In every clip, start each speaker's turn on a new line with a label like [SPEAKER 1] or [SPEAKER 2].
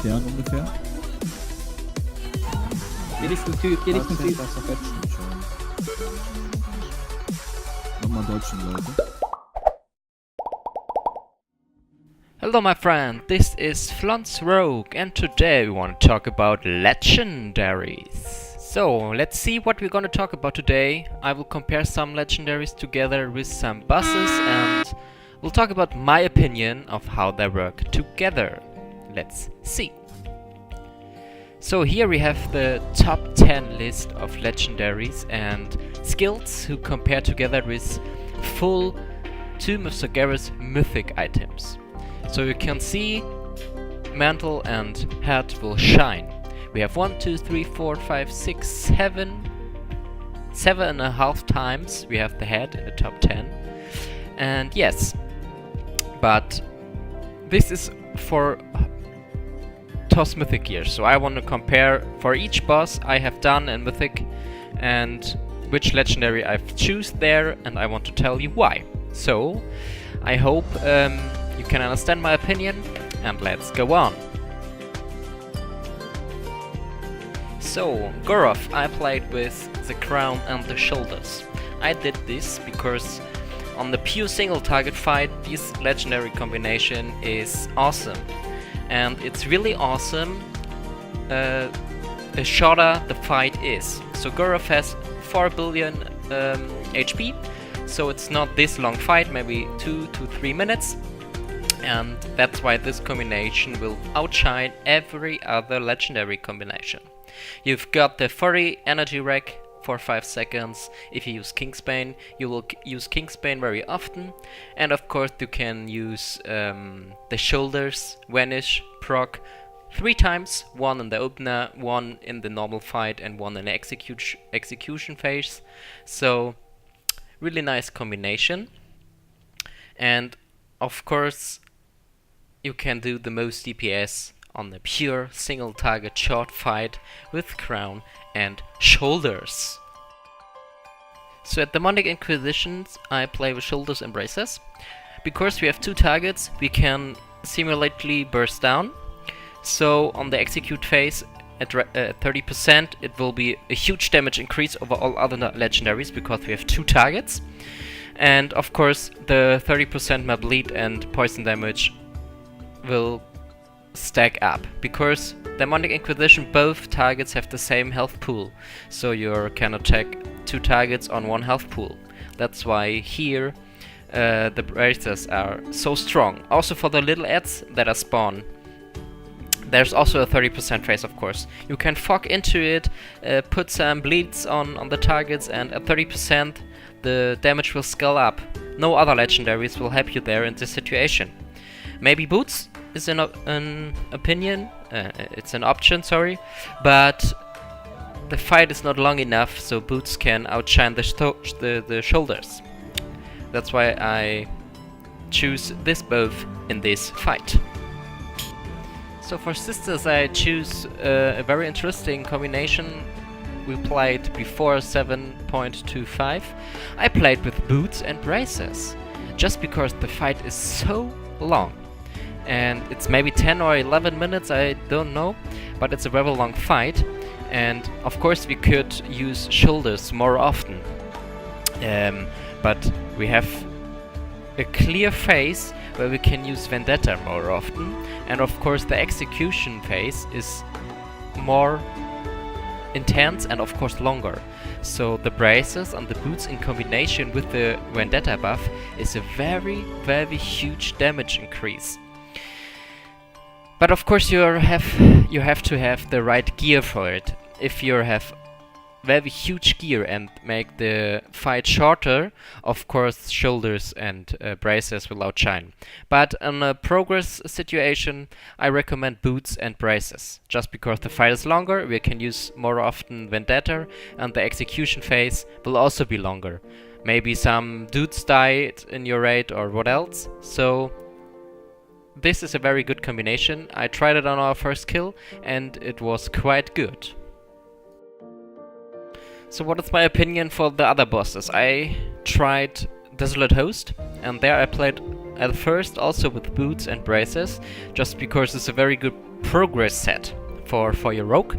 [SPEAKER 1] erklären ungefähr?
[SPEAKER 2] Geh Richtung Süd, geh Richtung Süd.
[SPEAKER 1] Nochmal deutschen Leute.
[SPEAKER 3] Hello my friend, this is Flonce Rogue and today we want to talk about legendaries. So, let's see what we're gonna talk about today. I will compare some legendaries together with some bosses and we'll talk about my opinion of how they work together. Let's see. So here we have the top 10 list of legendaries and skills who compare together with full Tomb of Sargeras mythic items. So you can see mantle and head will shine. We have 1, 2, 3, 4, 5, 6, 7. 7.5 times we have the head in the top 10. And yes, but this is for TOS Mythic gear. So I want to compare for each boss I have done in Mythic and which legendary I've choose there, and I want to tell you why. So I hope you can understand my opinion, and let's go on. So, Goroth I played with the crown and the shoulders. I did this because on the pure single target fight this legendary combination is awesome. And it's really awesome the shorter the fight is. So Goroth has 4 billion HP, so it's not this long fight, maybe 2 to 3 minutes. And that's why this combination will outshine every other legendary combination. You've got the 40 energy rack for 5 seconds. If you use Kingsbane, you will use Kingsbane very often. And of course you can use the shoulders, vanish, proc 3 times. 1 in the opener, 1 in the normal fight and 1 in the execution phase. So really nice combination. And of course you can do the most DPS on the pure single target short fight with crown and shoulders. So at Demonic Inquisitions I play with shoulders and braces. Because we have 2 targets we can simulately burst down. So on the execute phase at 30% it will be a huge damage increase over all other legendaries because we have 2 targets. And of course the 30% map bleed and poison damage will stack up, because Demonic Inquisition both targets have the same health pool, so you can attack 2 targets on 1 health pool. That's why here the braces are so strong. Also for the little ads that are spawn, there's also a 30% phase, of course. You can fog into it, put some bleeds on the targets, and at 30% the damage will scale up. No other legendaries will help you there in this situation. Maybe boots is an opinion, it's an option, sorry, but the fight is not long enough, so boots can outshine the shoulders. That's why I choose this both in this fight. So for sisters I choose a very interesting combination. We played before 7.25. I played with boots and braces, just because the fight is so long. And it's maybe 10 or 11 minutes, I don't know, but it's a very long fight. And of course we could use shoulders more often. But we have a clear phase where we can use Vendetta more often. And of course the execution phase is more intense and of course longer. So the braces and the boots in combination with the Vendetta buff is a very, very huge damage increase. But of course you have to have the right gear for it. If you have very huge gear and make the fight shorter, of course shoulders and braces will outshine. But in a progress situation I recommend boots and braces. Just because the fight is longer, we can use more often Vendetta, and the execution phase will also be longer. Maybe some dudes died in your raid or what else. So this is a very good combination. I tried it on our first kill and it was quite good. So what is my opinion for the other bosses? I tried Desolate Host, and there I played at first also with boots and braces, just because it's a very good progress set for your rogue.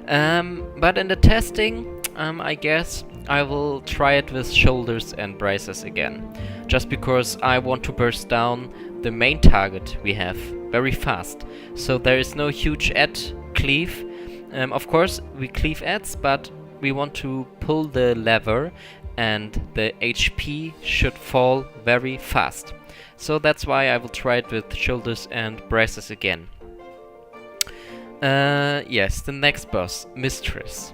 [SPEAKER 3] But in the testing, I guess I will try it with shoulders and braces again, just because I want to burst down the main target we have very fast. So there is no huge add cleave. Of course we cleave adds, but we want to pull the lever and the HP should fall very fast. So that's why I will try it with shoulders and braces again. Yes, the next boss, Mistress.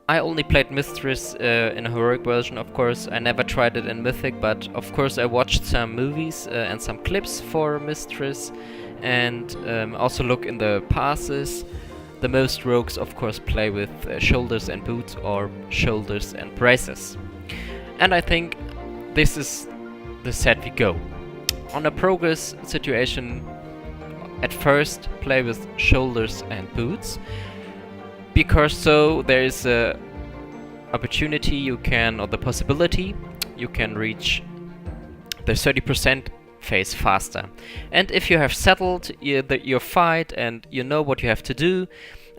[SPEAKER 3] I only played Mistress in a heroic version, of course. I never tried it in Mythic, but of course I watched some movies and some clips for Mistress, and also look in the passes. The most rogues, of course, play with shoulders and boots or shoulders and braces. And I think this is the set we go. On a progress situation, at first play with shoulders and boots, because so there is a opportunity you can, or the possibility you can reach the 30% phase faster. And if you have settled your fight and you know what you have to do,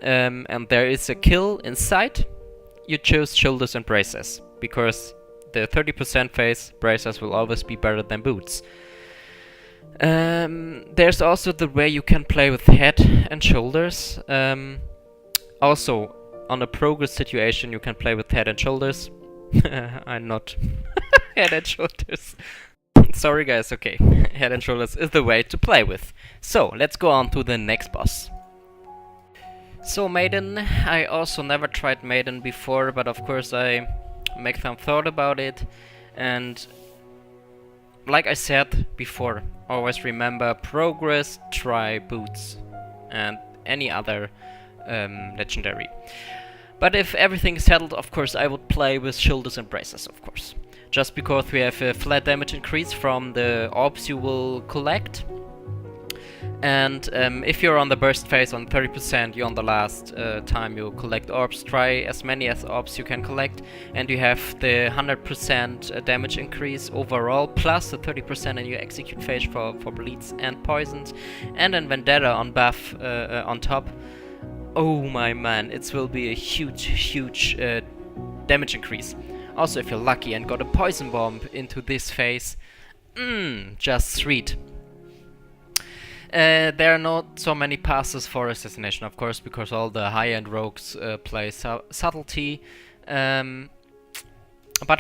[SPEAKER 3] and there is a kill in sight, you choose shoulders and braces, because the 30% phase braces will always be better than boots. There's also the way you can play with head and shoulders. Also, on a progress situation, you can play with head and shoulders. I'm not head and shoulders. Sorry guys, okay. Head and shoulders is the way to play with. So, let's go on to the next boss. So, maiden. I also never tried maiden before, but of course I make some thought about it. And like I said before, always remember progress, try boots and any other legendary. But if everything is settled, of course I would play with shoulders and braces, of course. Just because we have a flat damage increase from the orbs you will collect. And if you're on the burst phase on 30%, you're on the last time you collect orbs, try as many as orbs you can collect, and you have the 100% damage increase overall, plus the 30% in your execute phase for bleeds and poisons, and then Vendetta on buff on top. Oh my man, it will be a huge damage increase. Also, if you're lucky and got a poison bomb into this phase, just sweet. There are not so many passes for assassination, of course, because all the high-end rogues play subtlety. But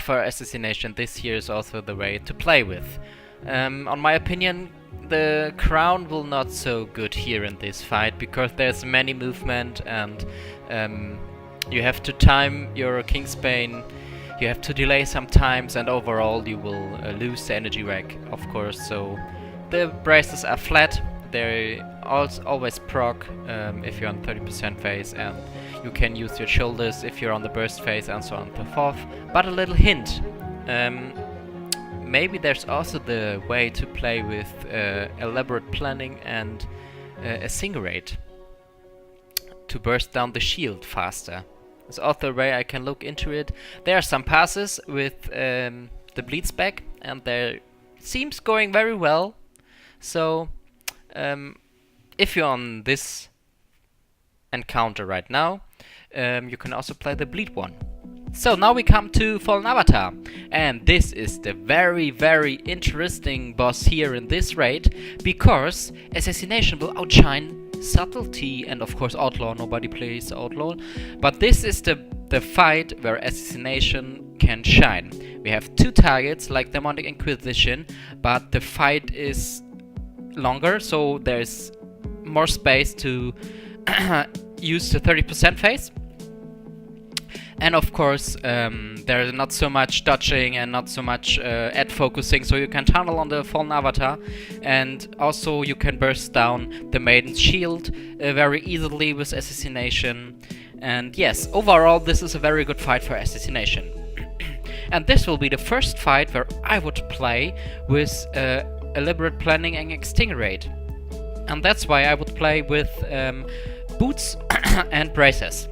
[SPEAKER 3] for assassination, this here is also the way to play with. On my opinion, the crown will not so good here in this fight, because there's many movement and you have to time your Kingsbane, you have to delay sometimes, and overall you will lose the energy rack, of course. So the braces are flat. They always proc if you're on 30% phase, and you can use your shoulders if you're on the burst phase, and so on and so forth. But a little hint, maybe there's also the way to play with elaborate planning and a Singerate to burst down the shield faster. There's also a way I can look into it. There are some passes with the bleed spec, and they seems going very well. So if you're on this encounter right now, you can also play the bleed one. So now we come to Fallen Avatar, and this is the very interesting boss here in this raid, because assassination will outshine subtlety and of course outlaw. Nobody plays outlaw, but this is the fight where assassination can shine. We have two targets like Demonic Inquisition, but the fight is longer, so there's more space to use the 30% phase. And of course, there's not so much dodging and not so much ad focusing, so you can tunnel on the Fallen Avatar, and also you can burst down the Maiden's shield very easily with assassination. And yes, overall this is a very good fight for assassination. And this will be the first fight where I would play with elaborate planning and extinguate. And that's why I would play with boots and braces.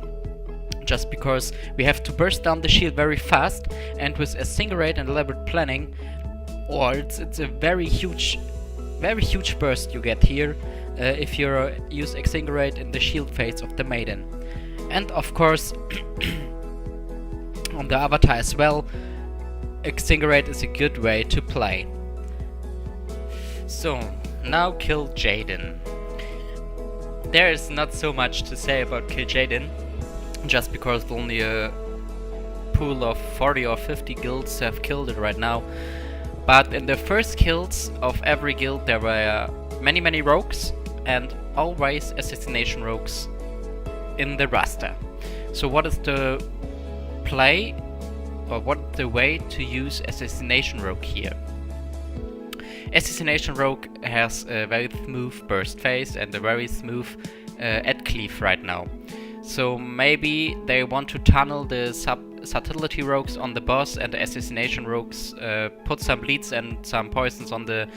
[SPEAKER 3] Just because we have to burst down the shield very fast, and with a Singerate and elaborate planning, or it's a very huge burst you get here if you use Extinguate in the shield phase of the maiden. And of course, on the avatar as well, Extinguate is a good way to play. So, now Kiljaeden. There is not so much to say about Kiljaeden, just because only a pool of 40 or 50 guilds have killed it right now. But in the first kills of every guild there were many rogues, and always assassination rogues in the roster. So what is the play, or what the way to use assassination rogue here? Assassination rogue has a very smooth burst phase and a very smooth ad cleave right now. So maybe they want to tunnel the subtlety rogues on the boss, and the assassination rogues put some bleeds and some poisons on the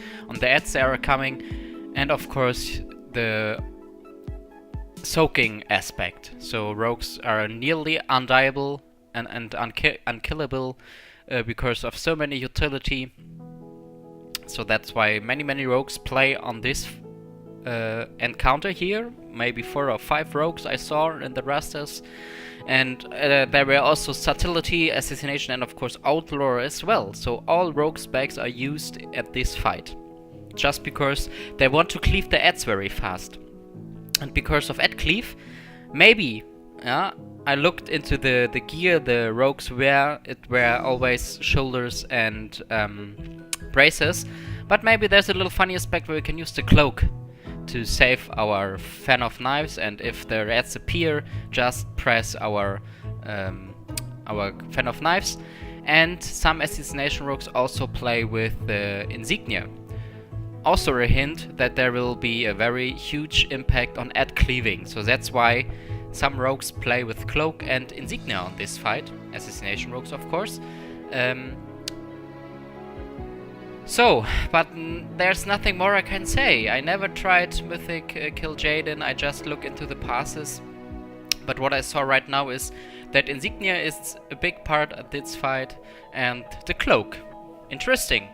[SPEAKER 3] ads that are coming, and of course the soaking aspect. So rogues are nearly undiable and unkillable because of so many utility. So that's why many rogues play on this encounter here. Maybe 4 or 5 rogues I saw in the rosters. And there were also subtlety, assassination, and of course outlaw as well. So all rogue specs are used at this fight, just because they want to cleave the ads very fast. And because of ad cleave, maybe, yeah, I looked into the gear the rogues wear. It were always shoulders and braces, but maybe there's a little funny aspect where we can use the cloak to save our fan of knives, and if the ads appear, just press our fan of knives. And some assassination rogues also play with the insignia. Also a hint that there will be a very huge impact on ad cleaving, so that's why some rogues play with cloak and insignia on this fight, assassination rogues of course. But there's nothing more I can say. I never tried Mythic Kiljaeden, I just look into the passes. But what I saw right now is that insignia is a big part of this fight, and the cloak. Interesting.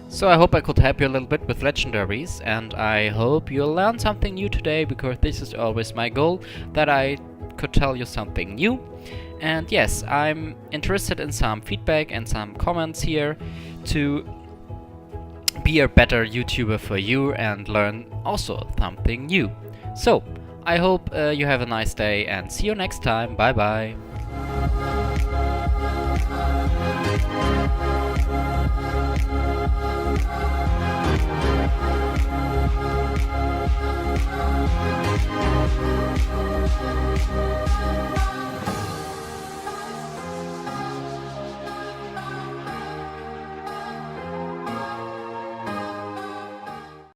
[SPEAKER 3] So I hope I could help you a little bit with legendaries, and I hope you'll learn something new today, because this is always my goal, that I could tell you something new. And yes, I'm interested in some feedback and some comments here to be a better YouTuber for you and learn also something new. So, I hope you have a nice day, and see you next time. Bye bye.